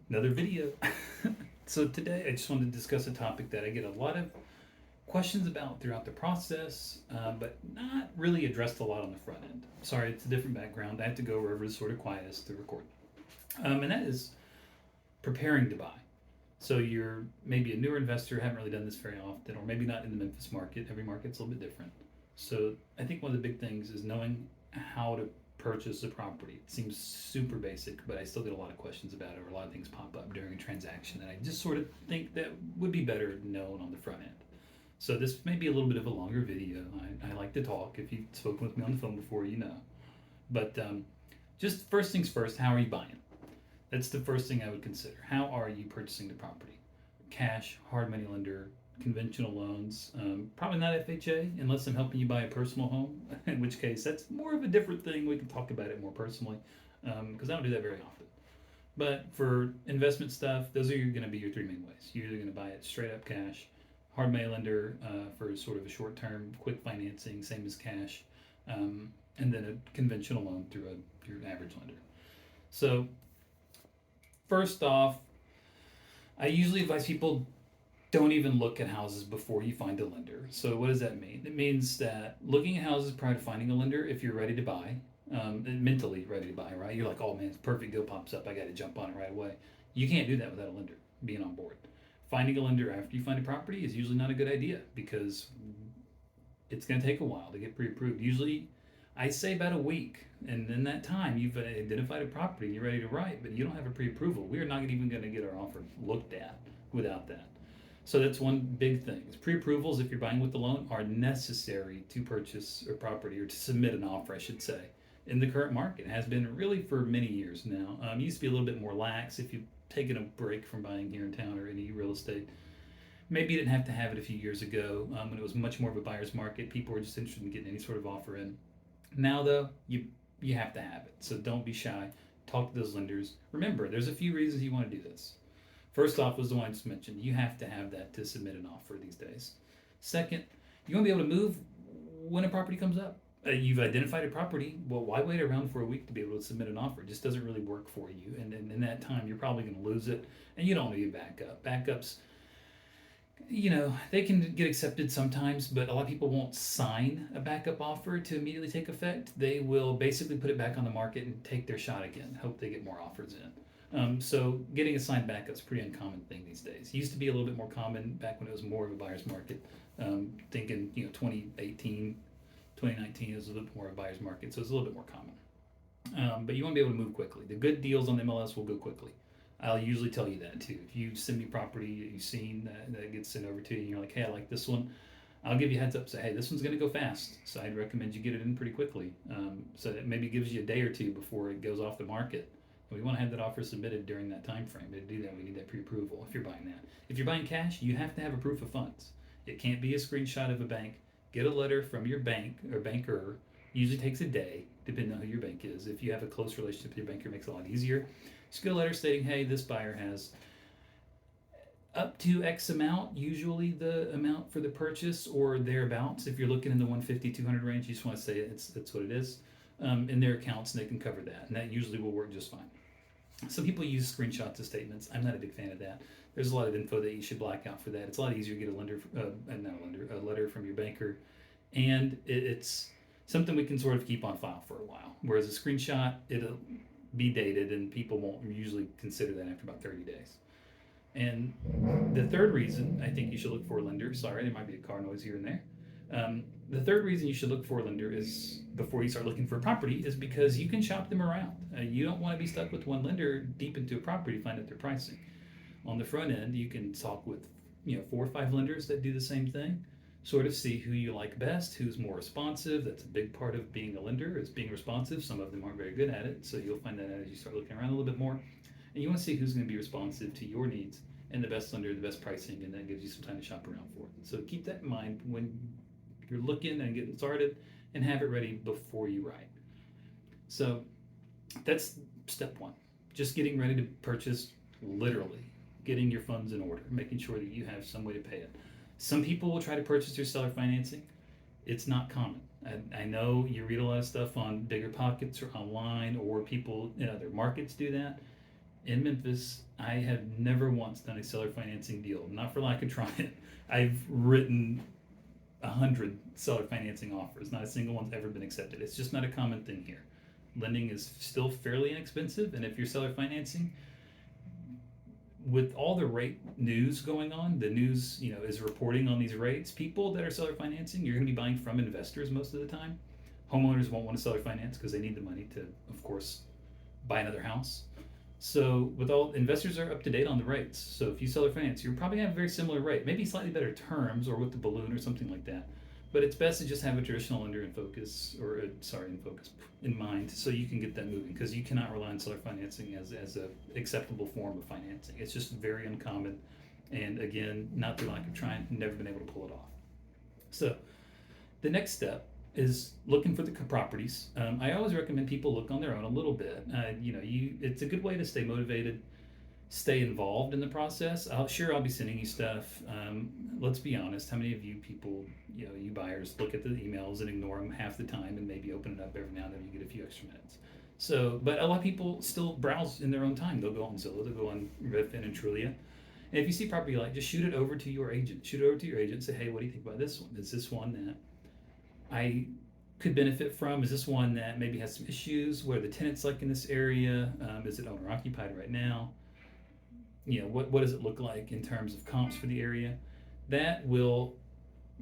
Another video. So today I just wanted to discuss a topic that I get a lot of questions about throughout the process, but not really addressed a lot on the front end. Sorry, it's a different background. I have to go wherever it's sort of quietest to record. And that is preparing to buy. So you're maybe a newer investor, haven't really done this very often, or maybe not in the Memphis market. Every market's a little bit different. So I think one of the big things is knowing how to purchase a property. It seems super basic, but I still get a lot of questions about it, or a lot of things pop up during a transaction, and I just sort of think that would be better known on the front end. So this may be a little bit of a longer video. I like to talk. If you've spoken with me on the phone before, you know. But just first things first, how are you buying? That's the first thing I would consider. How are you purchasing the property? Cash, hard money lender, conventional loans, probably not FHA unless I'm helping you buy a personal home, in which case that's more of a different thing. We can talk about it more personally because I don't do that very often. But for investment stuff, those are going to be your three main ways. You're either going to buy it straight up cash, hard money lender for sort of a short term, quick financing, same as cash, and then a conventional loan through your average lender. So, first off, I usually advise people don't even look at houses before you find a lender. So what does that mean? It means that looking at houses prior to finding a lender, if you're ready to buy, mentally ready to buy, right? You're like, oh man, it's perfect deal pops up. I got to jump on it right away. You can't do that without a lender being on board. Finding a lender after you find a property is usually not a good idea because it's going to take a while to get pre-approved. Usually, I say about a week, and in that time, you've identified a property and you're ready to write, but you don't have a pre-approval. We are not even going to get our offer looked at without that. So that's one big thing. Pre-approvals, if you're buying with the loan, are necessary to purchase a property or to submit an offer, I should say. In the current market, it has been really for many years now. It used to be a little bit more lax if you've taken a break from buying here in town or any real estate. Maybe you didn't have to have it a few years ago when it was much more of a buyer's market. People were just interested in getting any sort of offer in. Now, though, you have to have it. So don't be shy. Talk to those lenders. Remember, there's a few reasons you want to do this. First off was the one I just mentioned. You have to have that to submit an offer these days. Second, you want to be able to move when a property comes up. You've identified a property. Well, why wait around for a week to be able to submit an offer? It just doesn't really work for you. And in that time, you're probably going to lose it. And you don't need a backup. Backups, they can get accepted sometimes, but a lot of people won't sign a backup offer to immediately take effect. They will basically put it back on the market and take their shot again, hope they get more offers in. So getting a signed backup is a pretty uncommon thing these days. It used to be a little bit more common back when it was more of a buyer's market. Thinking 2018, 2019 is a little bit more of a buyer's market, so it's a little bit more common. But you want to be able to move quickly. The good deals on the MLS will go quickly. I'll usually tell you that too. If you send me property you've seen that gets sent over to you and you're like, hey, I like this one, I'll give you a heads up, say, hey, this one's going to go fast. So I'd recommend you get it in pretty quickly. So that maybe gives you a day or two before it goes off the market. And we want to have that offer submitted during that time frame. To do that, we need that pre-approval if you're buying that. If you're buying cash, you have to have a proof of funds. It can't be a screenshot of a bank. Get a letter from your bank or banker. Usually takes a day, depending on who your bank is. If you have a close relationship with your banker, it makes it a lot easier. Just get a letter stating, hey, this buyer has up to X amount, usually the amount for the purchase or thereabouts. If you're looking in the 150, 200 range, you just want to say that's what it is in their accounts, and they can cover that. And that usually will work just fine. Some people use screenshots of statements. I'm not a big fan of that. There's a lot of info that you should black out for that. It's a lot easier to get a letter from your banker, and it's something we can sort of keep on file for a while. Whereas a screenshot, it'll be dated, and people won't usually consider that after about 30 days. And the third reason I think you should look for a lender, sorry, there might be a car noise here and there. The third reason you should look for a lender is before you start looking for a property is because you can shop them around. You don't want to be stuck with one lender deep into a property to find out their pricing. On the front end, you can talk with 4 or 5 lenders that do the same thing. Sort of see who you like best, who's more responsive. That's a big part of being a lender is being responsive. Some of them aren't very good at it, so you'll find that out as you start looking around a little bit more. And you want to see who's going to be responsive to your needs and the best lender, the best pricing, and that gives you some time to shop around for it. So keep that in mind when you're looking and getting started, and have it ready before you write. So that's step 1. Just getting ready to purchase, literally getting your funds in order, making sure that you have some way to pay it. Some people will try to purchase through seller financing. It's not common. I know you read a lot of stuff on Bigger Pockets or online, or people in other markets do that. In Memphis, I have never once done a seller financing deal, not for lack of trying. I've written 100 seller financing offers. Not a single one's ever been accepted. It's just not a common thing here. Lending is still fairly inexpensive, and if you're seller financing, with all the rate news going on, the news is reporting on these rates. People that are seller financing, you're going to be buying from investors most of the time. Homeowners won't want to seller finance because they need the money to, of course, buy another house. So with all investors are up to date on the rates. So if you seller finance, you're probably have a very similar rate, maybe slightly better terms or with the balloon or something like that. But it's best to just have a traditional lender in focus, or sorry, in focus, in mind, so you can get that moving, because you cannot rely on seller financing as a acceptable form of financing. It's just very uncommon, and again, not through lack of trying, never been able to pull it off. So the next step is looking for the properties. I always recommend people look on their own a little bit. It's a good way to stay motivated, stay involved in the process. I'll be sending you stuff. Let's be honest, how many of you people, you buyers, look at the emails and ignore them half the time, and maybe open it up every now and then, you get a few extra minutes. So, but a lot of people still browse in their own time. They'll go on Zillow, they'll go on Redfin and Trulia. And if you see property you like, just shoot it over to your agent. Shoot it over to your agent. Say, hey, what do you think about this one? Is this one that I could benefit from? Is this one that maybe has some issues? What are the tenants like in this area? Is it owner occupied right now? What does it look like in terms of comps for the area? That will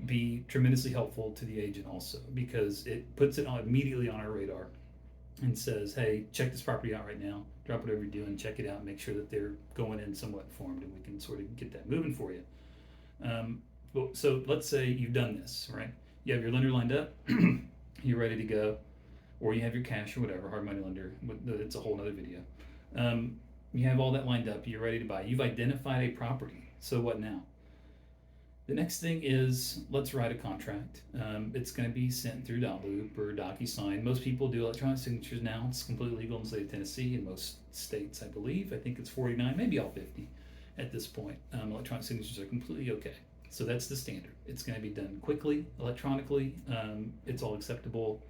be tremendously helpful to the agent also, because it puts it immediately on our radar and says, hey, check this property out right now. Drop whatever you're doing, check it out, make sure that they're going in somewhat informed, and we can sort of get that moving for you. So let's say you've done this, right? You have your lender lined up, you're ready to go, or you have your cash or whatever, hard money lender, it's a whole other video. You have all that lined up, you're ready to buy. You've identified a property. So what now? The next thing is, let's write a contract. It's going to be sent through Dotloop or DocuSign. Most people do electronic signatures now. It's completely legal in the state of Tennessee. In most states, I believe. I think it's 49, maybe all 50 at this point. Electronic signatures are completely okay. So that's the standard. It's going to be done quickly, electronically. It's all acceptable.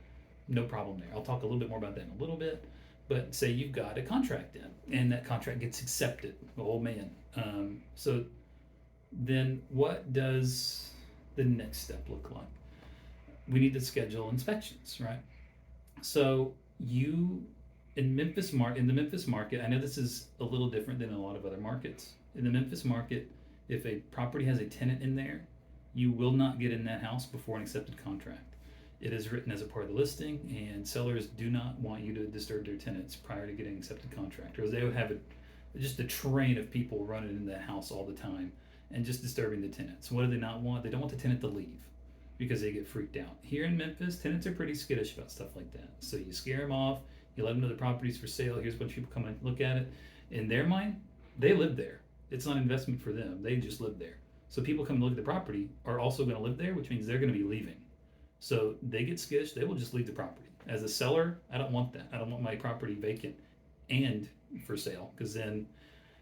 No problem there. I'll talk a little bit more about that in a little bit. But say you've got a contract in, and that contract gets accepted. Oh man. So then what does the next step look like? We need to schedule inspections, right? So in the Memphis market, I know this is a little different than a lot of other markets. In the Memphis market, if a property has a tenant in there, you will not get in that house before an accepted contract. It is written as a part of the listing, and sellers do not want you to disturb their tenants prior to getting accepted contract, or they would have just a train of people running in that house all the time and just disturbing the tenants. What do they not want? They don't want the tenant to leave because they get freaked out. Here in Memphis, tenants are pretty skittish about stuff like that. So you scare them off, you let them know the property's for sale, here's a bunch of people come and look at it. In their mind, they live there. It's not an investment for them, they just live there. So people come and look at the property are also going to live there, which means they're going to be leaving. So they get skittish, they will just leave the property. As a seller, I don't want that. I don't want my property vacant and for sale, because then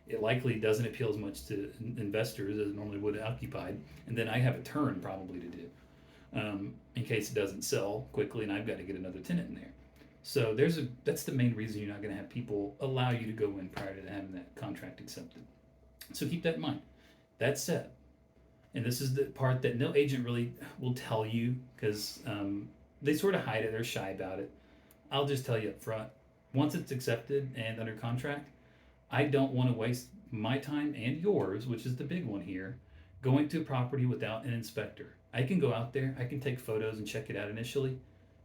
it likely doesn't appeal as much to investors as it normally would occupied. And then I have a turn probably to do in case it doesn't sell quickly and I've got to get another tenant in there. So that's the main reason you're not going to have people allow you to go in prior to having that contract accepted. So keep that in mind. That said, and this is the part that no agent really will tell you, because they sort of hide it, they're shy about it. I'll just tell you up front, once it's accepted and under contract, I don't want to waste my time and yours, which is the big one here, going to a property without an inspector. I can go out there, I can take photos and check it out initially,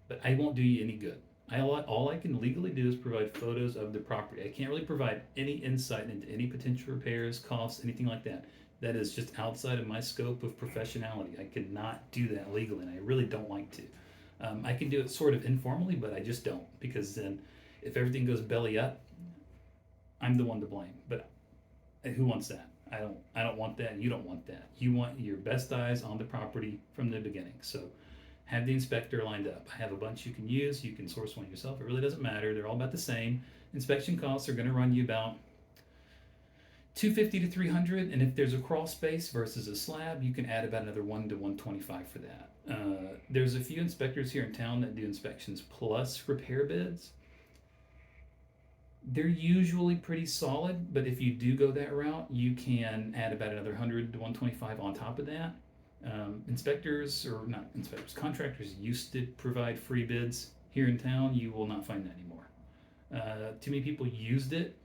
but I won't do you any good. All I can legally do is provide photos of the property. I can't really provide any insight into any potential repairs, costs, anything like that. That is just outside of my scope of professionality. I cannot do that legally, and I really don't like to. I can do it sort of informally, but I just don't, because then if everything goes belly up, I'm the one to blame. But who wants that? I don't want that, and you don't want that. You want your best eyes on the property from the beginning. So have the inspector lined up. I have a bunch you can use. You can source one yourself. It really doesn't matter. They're all about the same. Inspection costs are going to run you about $250 to $300, and if there's a crawl space versus a slab, you can add about another $1 to $125 for that. There's a few inspectors here in town that do inspections plus repair bids. They're usually pretty solid, but if you do go that route, you can add about another 100 to 125 on top of that. Inspectors, or not inspectors, contractors used to provide free bids. Here in town, you will not find that anymore. Too many people used it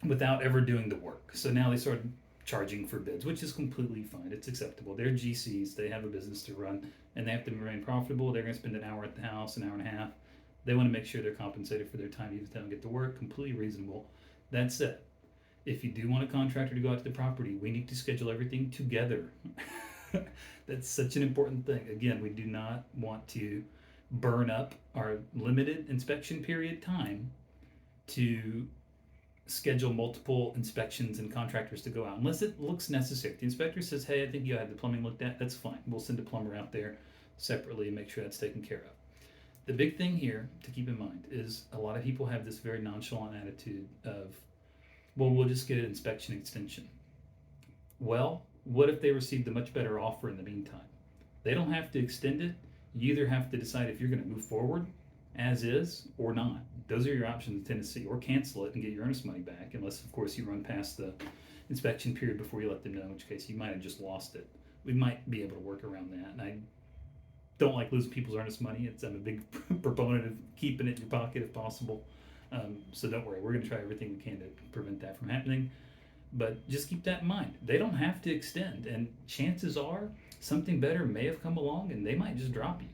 without ever doing the work. So now they started charging for bids, which is completely fine. It's acceptable. They're GCs, they have a business to run, and they have to remain profitable. They're going to spend an hour at the house, an hour and a half. They want to make sure they're compensated for their time, even if they don't get to work. Completely reasonable. That said, if you do want a contractor to go out to the property, we need to schedule everything together. That's such an important thing. Again, we do not want to burn up our limited inspection period time to schedule multiple inspections and contractors to go out unless it looks necessary. If the inspector says, hey, I think you had the plumbing looked at, that's fine. We'll send a plumber out there separately and make sure that's taken care of. The big thing here to keep in mind is a lot of people have this very nonchalant attitude of, well, we'll just get an inspection extension. Well, what if they received a much better offer in the meantime? They don't have to extend it. You either have to decide if you're going to move forward as is or not. Those are your options in Tennessee, or cancel it and get your earnest money back, unless, of course, you run past the inspection period before you let them know, in which case you might have just lost it. We might be able to work around that. And I don't like losing people's earnest money. I'm a big proponent of keeping it in your pocket if possible. So don't worry, we're going to try everything we can to prevent that from happening. But just keep that in mind. They don't have to extend, and chances are something better may have come along and they might just drop you.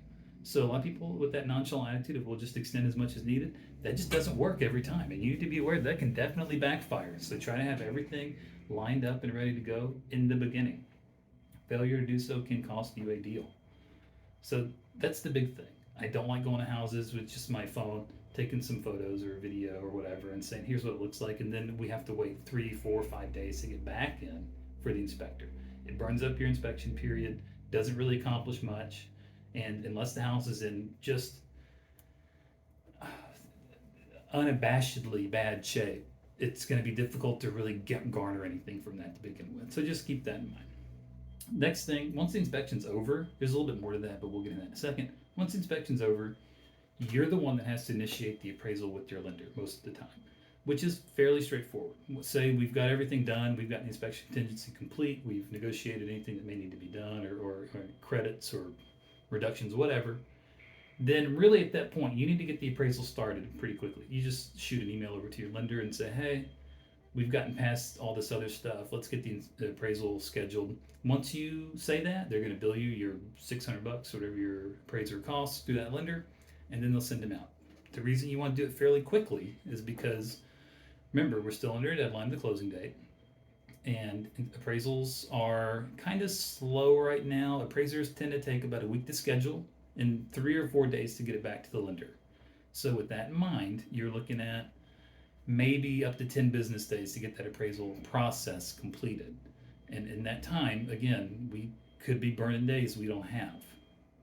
So a lot of people with that nonchalant attitude of we'll just extend as much as needed, that just doesn't work every time. And you need to be aware that can definitely backfire. So try to have everything lined up and ready to go in the beginning. Failure to do so can cost you a deal. So that's the big thing. I don't like going to houses with just my phone, taking some photos or video or whatever and saying, here's what it looks like. And then we have to wait 3, 4, 5 days to get back in for the inspector. It burns up your inspection period, doesn't really accomplish much. And unless the house is in just unabashedly bad shape, it's going to be difficult to really garner anything from that to begin with. So just keep that in mind. Next thing, once the inspection's over, there's a little bit more to that, but we'll get into that in a second. Once the inspection's over, you're the one that has to initiate the appraisal with your lender most of the time, which is fairly straightforward. Say we've got everything done, we've got the inspection contingency complete, we've negotiated anything that may need to be done, or credits or reductions, whatever. Then really at that point, you need to get the appraisal started pretty quickly. You just shoot an email over to your lender and say, hey, we've gotten past all this other stuff. Let's get the appraisal scheduled. Once you say that, they're going to bill you your $600, whatever your appraiser costs, through that lender, and then they'll send them out. The reason you want to do it fairly quickly is because, remember, we're still under a deadline, the closing date, and appraisals are kind of slow right now. Appraisers tend to take about a week to schedule and 3 or 4 days to get it back to the lender. So with that in mind, you're looking at maybe up to 10 business days to get that appraisal process completed. And in that time, again, we could be burning days we don't have.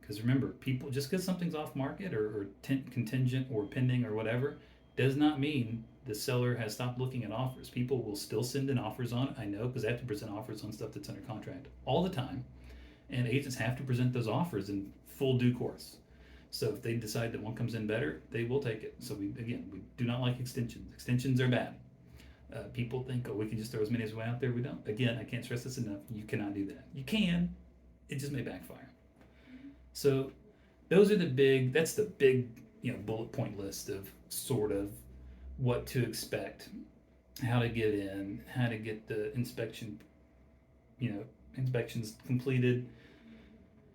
Because remember, people, just because something's off market or contingent or pending or whatever, does not mean the seller has stopped looking at offers. People will still send in offers on it. I know, because they have to present offers on stuff that's under contract all the time. And agents have to present those offers in full due course. So if they decide that one comes in better, they will take it. So we do not like extensions. Extensions are bad. People think, oh, we can just throw as many as we want out there. We don't. Again, I can't stress this enough. You cannot do that. You can, it just may backfire. So those are that's the big, bullet point list of sort of what to expect, how to get in, how to get the inspections completed,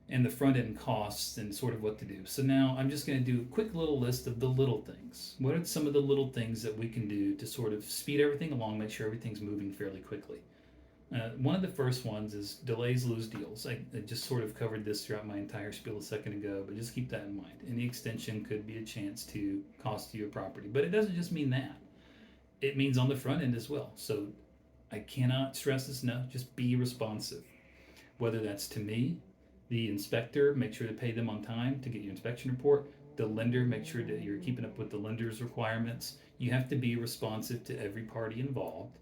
and the front end costs and sort of what to do. So now I'm just going to do a quick little list of the little things. What are some of the little things that we can do to sort of speed everything along, make sure everything's moving fairly quickly? One of the first ones is delays lose deals. I just sort of covered this throughout my entire spiel a second ago, but just keep that in mind. Any extension could be a chance to cost you a property, but it doesn't just mean that. It means on the front end as well. So I cannot stress this enough, just be responsive. Whether that's to me, the inspector, make sure to pay them on time to get your inspection report. The lender, make sure that you're keeping up with the lender's requirements. You have to be responsive to every party involved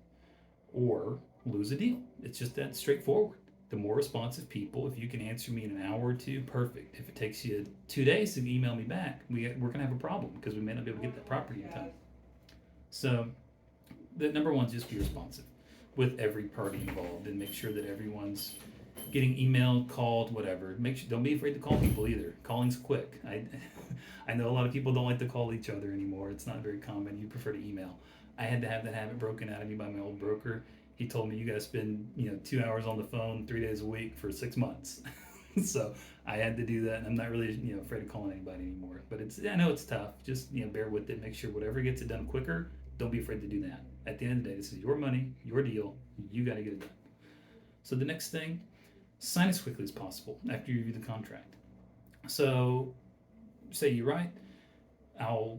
or lose a deal. It's just that straightforward. The more responsive people, if you can answer me in an hour or two, perfect. If it takes you 2 days to email me back, we're going to have a problem because we may not be able to get that property in time. So the number one is just be responsive with every party involved and make sure that everyone's getting emailed, called, whatever. Make sure, don't be afraid to call people either. Calling's quick. I know a lot of people don't like to call each other anymore. It's not very common. You prefer to email. I had to have that habit broken out of me by my old broker. He told me you got to spend 2 hours on the phone 3 days a week for 6 months. So I had to do that, and I'm not really afraid of calling anybody anymore. But I know it's tough. Just bear with it. Make sure whatever gets it done quicker. Don't be afraid to do that. At the end of the day, this is your money, your deal. You got to get it done. So the next thing, sign as quickly as possible after you review the contract. So say you write,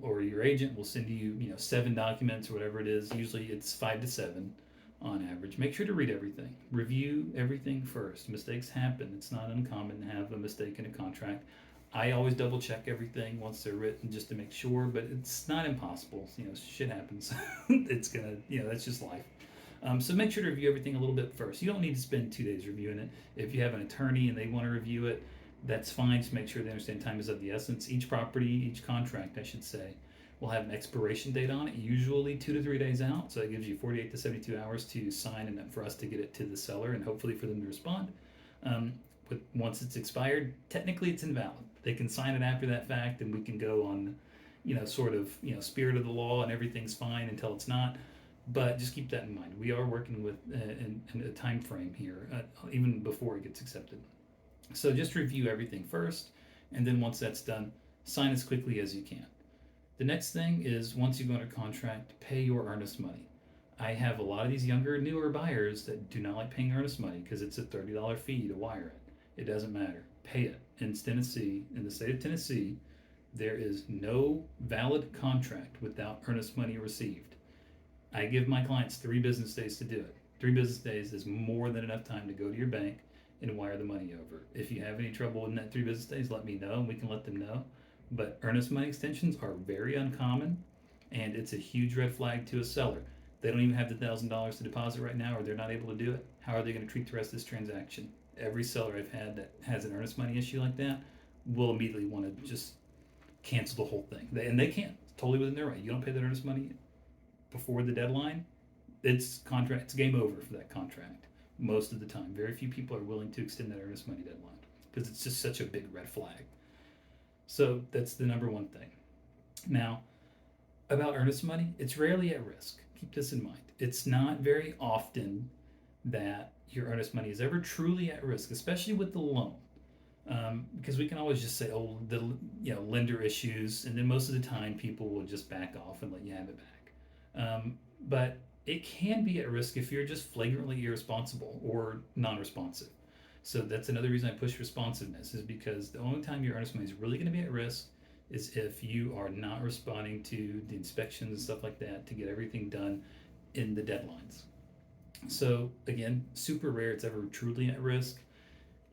or your agent will send you 7 documents or whatever it is. Usually it's 5 to 7 on average. Make sure to read everything. Review everything first. Mistakes happen. It's not uncommon to have a mistake in a contract. I always double check everything once they're written just to make sure, but it's not impossible. Shit happens. It's gonna, that's just life. So make sure to review everything a little bit first. You don't need to spend 2 days reviewing it. If you have an attorney and they want to review it, that's fine. Just make sure they understand time is of the essence. Each property, each contract, I should say, will have an expiration date on it, usually 2 to 3 days out. So it gives you 48 to 72 hours to sign and for us to get it to the seller and hopefully for them to respond. But once it's expired, technically it's invalid. They can sign it after that fact, and we can go on, spirit of the law, and everything's fine until it's not. But just keep that in mind. We are working with in a time frame here, even before it gets accepted. So just review everything first, and then once that's done, sign as quickly as you can. The next thing is once you go under contract, pay your earnest money. I have a lot of these younger, newer buyers that do not like paying earnest money because it's a $30 fee to wire it. It doesn't matter. Pay it. In Tennessee, in the state of Tennessee, there is no valid contract without earnest money received. I give my clients 3 business days to do it. 3 business days is more than enough time to go to your bank and wire the money over. If you have any trouble in that 3 business days, let me know and we can let them know. But earnest money extensions are very uncommon, and it's a huge red flag to a seller. They don't even have the $1,000 to deposit right now, or they're not able to do it. How are they going to treat the rest of this transaction? Every seller I've had that has an earnest money issue like that will immediately want to just cancel the whole thing. And they can't. It's totally within their right. You don't pay that earnest money before the deadline, it's game over for that contract most of the time. Very few people are willing to extend that earnest money deadline because it's just such a big red flag. So that's the number one thing. Now, about earnest money, it's rarely at risk. Keep this in mind. It's not very often that your earnest money is ever truly at risk, especially with the loan. Because we can always just say, oh, the lender issues, and then most of the time people will just back off and let you have it back. But it can be at risk if you're just flagrantly irresponsible or non-responsive. So that's another reason I push responsiveness, is because the only time your earnest money is really going to be at risk is if you are not responding to the inspections and stuff like that to get everything done in the deadlines. So again, super rare it's ever truly at risk.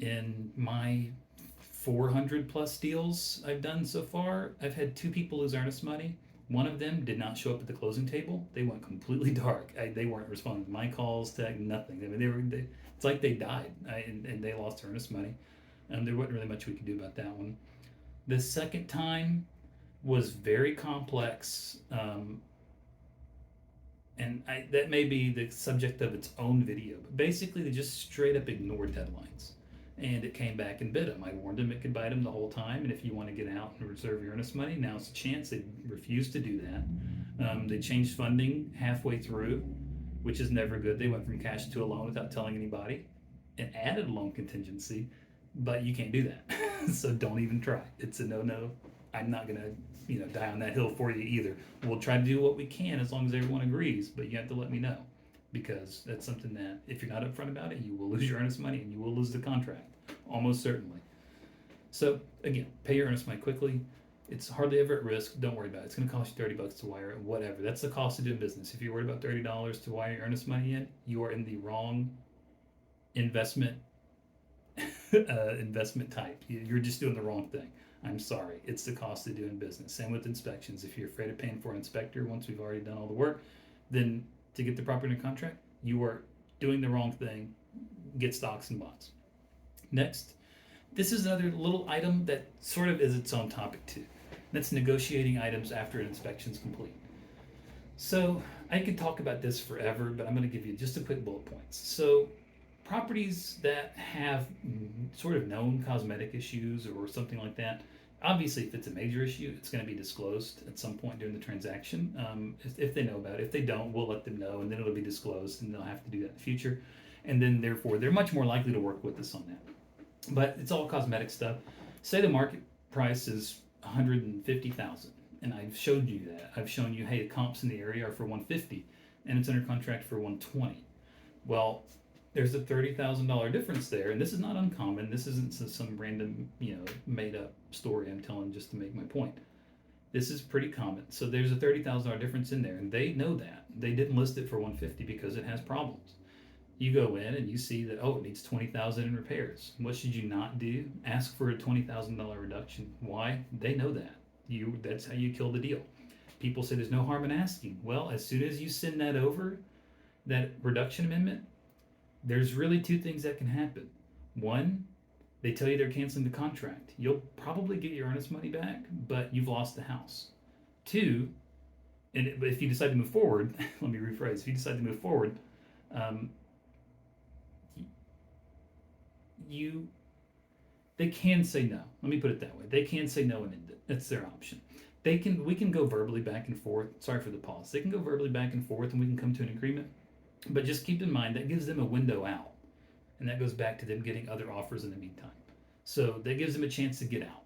In my 400 plus deals I've done so far, I've had 2 people lose earnest money. One of them did not show up at the closing table. They went completely dark. They weren't responding to my calls, to nothing. I mean, it's like they died, and they lost earnest money. There wasn't really much we could do about that one. The second time was very complex, and that may be the subject of its own video. But basically, they just straight up ignored deadlines, and it came back and bit them. I warned them it could bite them the whole time, and if you want to get out and reserve your earnest money, now's the chance. They refused to do that. They changed funding halfway through, which is never good. They went from cash to a loan without telling anybody, and added a loan contingency, but you can't do that. So don't even try. It's a no-no. I'm not gonna die on that hill for you either. We'll try to do what we can as long as everyone agrees, but you have to let me know, because that's something that if you're not upfront about it, you will lose your earnest money and you will lose the contract, almost certainly. So again, pay your earnest money quickly. It's hardly ever at risk. Don't worry about it. It's going to cost you $30 to wire it, whatever. That's the cost of doing business. If you're worried about $30 to wire your earnest money in, you are in the wrong investment type. You're just doing the wrong thing. I'm sorry. It's the cost of doing business. Same with inspections. If you're afraid of paying for an inspector once we've already done all the work, then to get the property under contract, you are doing the wrong thing. Get stocks and bonds. Next, this is another little item that sort of is its own topic too. That's negotiating items after an inspection is complete. So I could talk about this forever, but I'm going to give you just a quick bullet points. So properties that have sort of known cosmetic issues or something like that, obviously if it's a major issue, it's going to be disclosed at some point during the transaction. If they know about it. If they don't, we'll let them know, and then it'll be disclosed, and they'll have to do that in the future. And then therefore, they're much more likely to work with us on that. But it's all cosmetic stuff. Say the market price is 150,000, and I've showed you that. I've shown you, hey, the comps in the area are for 150, and it's under contract for 120. Well, there's a $30,000 difference there, and this is not uncommon. This isn't some random, made up story I'm telling just to make my point. This is pretty common. So there's a $30,000 difference in there, and they know that. They didn't list it for 150 because it has problems. You go in and you see that, oh, it needs 20,000 in repairs. What should you not do? Ask for a $20,000 reduction. Why? They know that. That's how you kill the deal. People say there's no harm in asking. Well, as soon as you send that over, that reduction amendment, there's really two things that can happen. One, they tell you they're canceling the contract. You'll probably get your earnest money back, but you've lost the house. Two, and if you decide to move forward, let me rephrase. If you decide to move forward, um, you they can say no. Let me put it that way. They can say no and end it. That's their option. We can go verbally back and forth. Sorry for the pause. They can go verbally back and forth, and we can come to an agreement. But just keep in mind that gives them a window out, and that goes back to them getting other offers in the meantime. So that gives them a chance to get out,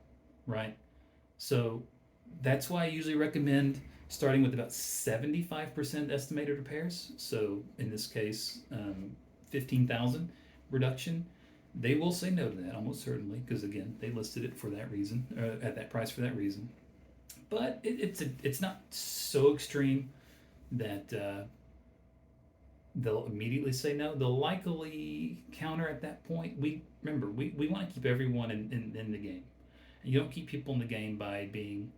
right? So that's why I usually recommend starting with about 75% estimated repairs. So in this case, 15,000 reduction. They will say no to that almost certainly because again they listed it for that reason, at that price for that reason. But it's not so extreme that they'll immediately say no. They'll likely counter at that point. We want to keep everyone in the game. And you don't keep people in the game by being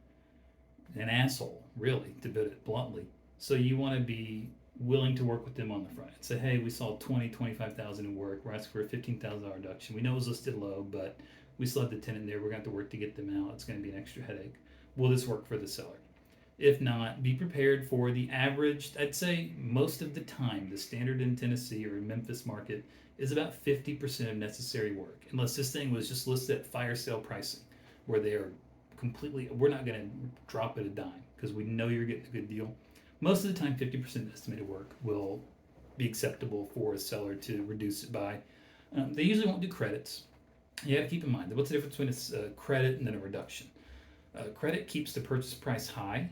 an asshole, really, to put it bluntly. So you want to be willing to work with them on the front and say, hey, we saw 25,000 in work. We're asking for a $15,000 reduction. We know it was listed low, but we still have the tenant there. We're going to have to work to get them out. It's going to be an extra headache. Will this work for the seller? If not, be prepared for the average. I'd say most of the time, the standard in Tennessee or Memphis market is about 50% of necessary work, unless this thing was just listed at fire sale pricing, where they are completely, we're not going to drop it a dime because we know you're getting a good deal. Most of the time, 50% estimated work will be acceptable for a seller to reduce it by. They usually won't do credits. You have to keep in mind what's the difference between a credit and then a reduction. Credit keeps the purchase price high.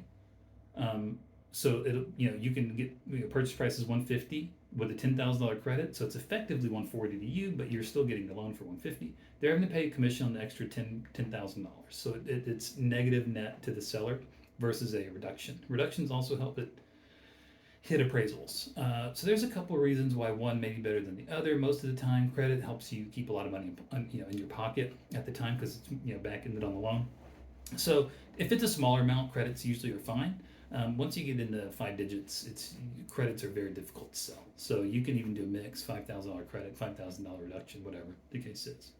So you can get purchase price is 150 with a $10,000 credit, so it's effectively 140 to you, but you're still getting the loan for 150. They're having to pay a commission on the extra $10,000, so it's negative net to the seller versus a reduction. Reductions also help it hit appraisals. So there's a couple of reasons why one may be better than the other. Most of the time, credit helps you keep a lot of money in your pocket at the time because it's backing it on the loan. So if it's a smaller amount, credits usually are fine. Once you get into 5 digits, credits are very difficult to sell. So you can even do a mix, $5,000 credit, $5,000 reduction, whatever the case is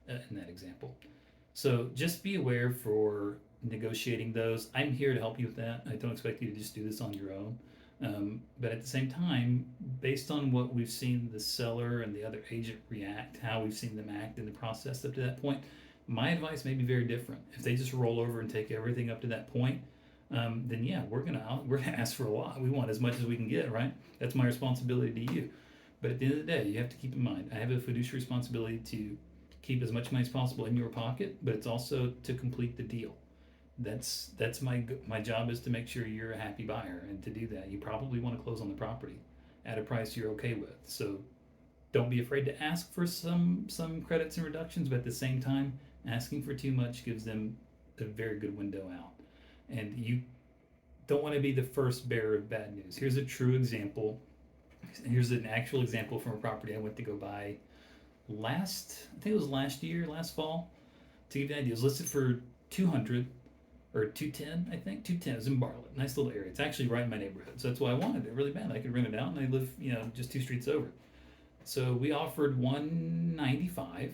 in that example. So just be aware for negotiating those. I'm here to help you with that. I don't expect you to just do this on your own. But at the same time, based on what we've seen the seller and the other agent react, how we've seen them act in the process up to that point, my advice may be very different. If they just roll over and take everything up to that point, then yeah, we're gonna ask for a lot. We want as much as we can get, right? That's my responsibility to you. But at the end of the day, you have to keep in mind, I have a fiduciary responsibility to keep as much money as possible in your pocket, but it's also to complete the deal. That's my job is to make sure you're a happy buyer, and to do that, you probably want to close on the property at a price you're okay with. So don't be afraid to ask for some credits and reductions, but at the same time, asking for too much gives them a very good window out. And you don't want to be the first bearer of bad news. Here's a true example. Here's an actual example from a property I went to go buy I think it was last fall. To give you an idea, it was listed for 200 or 210, I think. 210. It was in Bartlett. Nice little area. It's actually right in my neighborhood. So that's why I wanted it really bad. I could rent it out, and I live, just 2 streets over. So we offered 195.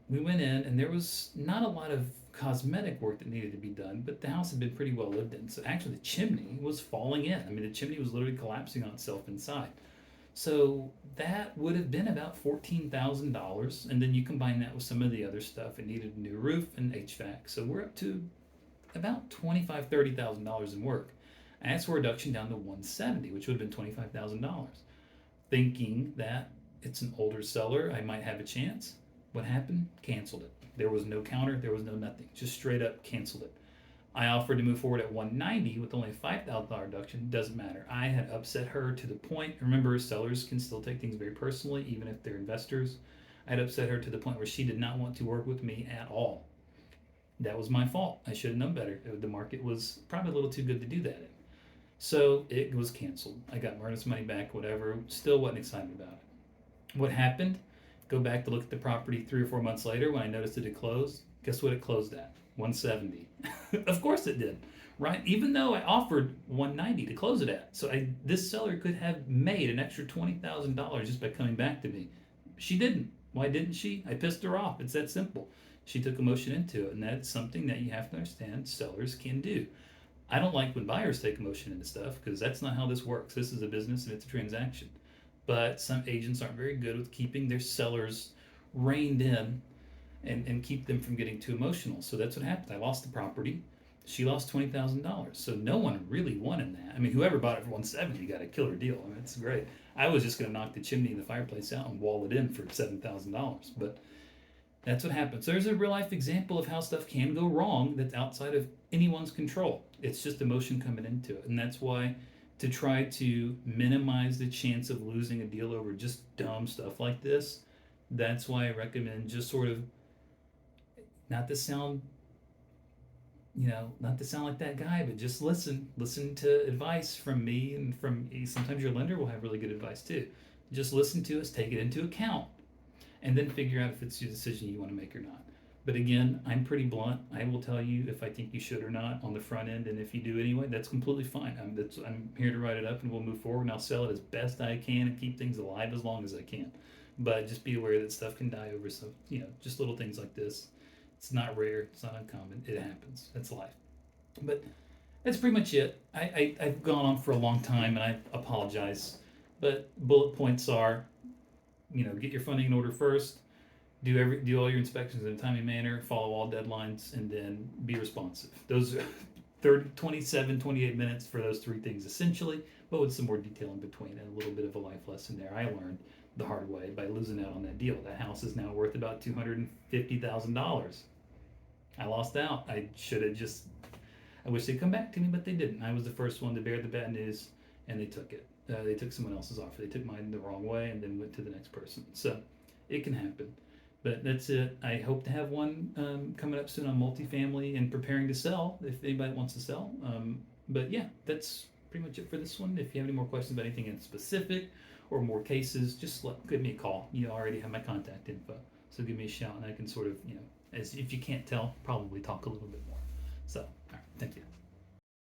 We went in, and there was not a lot of cosmetic work that needed to be done, but the house had been pretty well lived in. So actually, the chimney was falling in. I mean, the chimney was literally collapsing on itself inside. So that would have been about $14,000, and then you combine that with some of the other stuff. It needed a new roof and HVAC. So we're up to about $30,000 in work. I asked for a reduction down to 170, which would have been $25,000, thinking that it's an older seller, I might have a chance. What happened? Canceled it. There was no counter, there was no nothing. Just straight up canceled it. I offered to move forward at 190 with only a $5,000 reduction. Doesn't matter. I had upset her to the point. Remember, sellers can still take things very personally, even if they're investors. I had upset her to the point where she did not want to work with me at all. That was my fault. I should have known better. The market was probably a little too good to do that in. So it was canceled. I got my earnest money back, whatever. Still wasn't excited about it. What happened? Go back to look at the property 3 or 4 months later when I noticed it had closed. Guess what it closed at? 170. Of course it did, right? Even though I offered 190 to close it at. So this seller could have made an extra $20,000 just by coming back to me. She didn't. Why didn't she? I pissed her off. It's that simple. She took emotion into it, and that's something that you have to understand sellers can do. I don't like when buyers take emotion into stuff because that's not how this works. This is a business and it's a transaction. But some agents aren't very good with keeping their sellers reined in and keep them from getting too emotional. So that's what happened. I lost the property. She lost $20,000. So no one really won in that. I mean, whoever bought it for 170 got a killer deal. I mean, it's great. I was just going to knock the chimney and the fireplace out and wall it in for $7,000. But that's what happens. So there's a real life example of how stuff can go wrong that's outside of anyone's control. It's just emotion coming into it. And that's why to try to minimize the chance of losing a deal over just dumb stuff like this, that's why I recommend just sort of not to sound like that guy, but just listen to advice from me and from sometimes your lender will have really good advice too. Just listen to us, take it into account, and then figure out if it's your decision you want to make or not. But again, I'm pretty blunt. I will tell you if I think you should or not on the front end, and if you do anyway, that's completely fine. I'm here to write it up, and we'll move forward, and I'll sell it as best I can and keep things alive as long as I can. But just be aware that stuff can die over some, just little things like this. It's not rare. It's not uncommon. It happens. That's life. But that's pretty much it. I've gone on for a long time, and I apologize. But bullet points are, get your funding in order first. Do all your inspections in a timely manner, follow all deadlines, and then be responsive. Those are 27, 28 minutes for those 3 things essentially, but with some more detail in between and a little bit of a life lesson there. I learned the hard way by losing out on that deal. That house is now worth about $250,000. I lost out. I wish they'd come back to me, but they didn't. I was the first one to bear the bad news, and they took it. They took someone else's offer. They took mine the wrong way and then went to the next person. So it can happen. But that's it. I hope to have one coming up soon on multifamily and preparing to sell if anybody wants to sell. But yeah, that's pretty much it for this one. If you have any more questions about anything in specific or more cases, just give me a call. You already have my contact info. So give me a shout and I can sort of, as if you can't tell, probably talk a little bit more. So, all right, thank you.